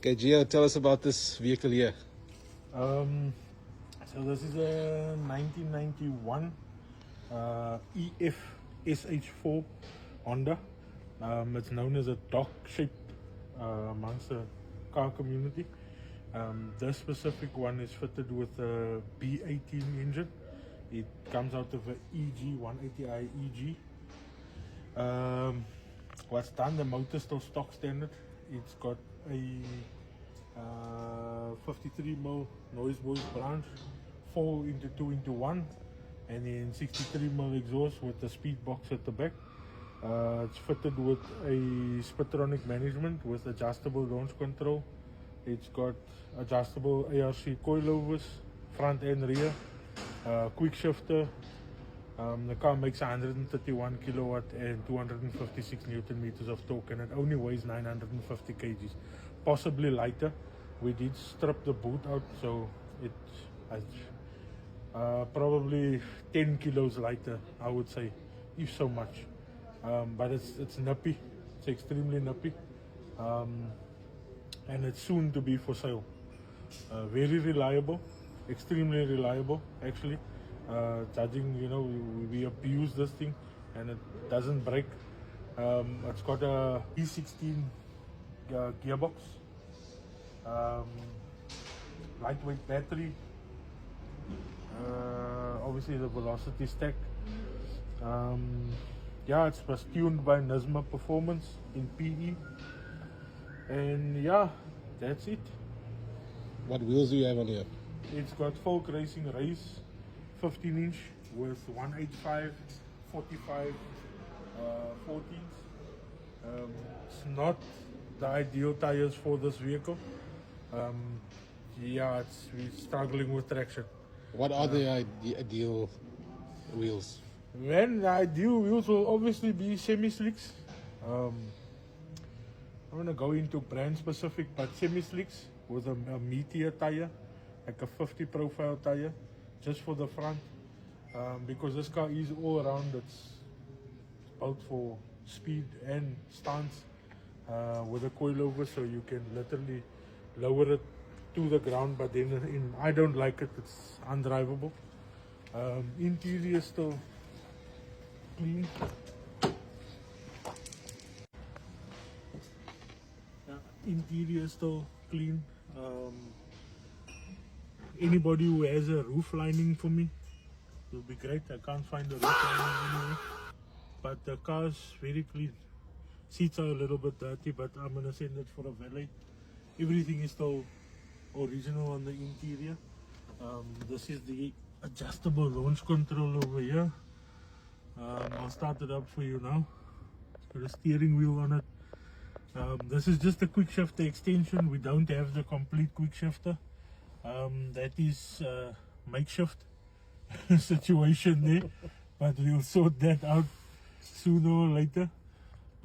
Okay, Gio, tell us about this vehicle here. So this is a 1991 EF SH4 Honda. It's known as a dog-shaped amongst the car community. This specific one is fitted with a B18 engine. It comes out of an EG 180i EG. What's done, the motor still stock standard. It's got a 53mm noise voice branch, 4x2x1, and then 63mm exhaust with the speed box at the back. It's fitted with a Spitronic management with adjustable launch control. It's got adjustable ARC coilovers, front and rear, quick shifter. The car makes 131 kilowatt and 256 Newton meters of torque, and it only weighs 950 kgs, possibly lighter. We did strip the boot out, so it's probably 10 kilos lighter, I would say, if so much. But it's nippy, it's extremely nippy, and it's soon to be for sale. Very reliable, extremely reliable actually. Judging, we abuse this thing and it doesn't break. It's got a E16 gearbox, lightweight battery, obviously the velocity stack. Yeah, it was tuned by Nisma Performance in PE, and yeah, that's it. What wheels do you have on here? It's got Folk Racing Race 15-inch with 185, 45, 14s. It's not the ideal tires for this vehicle. Yeah, we're struggling with traction. What are the ideal wheels? When the ideal wheels will obviously be semi-slicks. I'm going to go into brand specific, but semi-slicks with a meteor tire, like a 50 profile tire, just for the front, because this car is all around. It's built for speed and stance, with a coilover, so you can literally lower it to the ground, but then I don't like it, it's undrivable. Interior still clean. Interior still clean. Anybody who has a roof lining for me will be great. I can't find a roof lining anywhere, but the car's very clean. Seats are a little bit dirty, but I'm gonna send it for a valet. Everything is still original on the interior. This is the adjustable launch control over here. I'll start it up for you now. It's got a steering wheel on it. This is just a quick shifter extension. We don't have the complete quick shifter. That is makeshift situation there, but we'll sort that out sooner or later.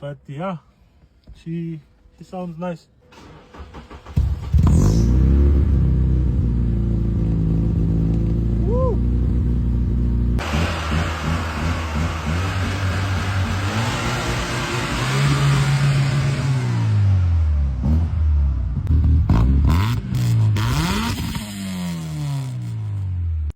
But yeah, she sounds nice.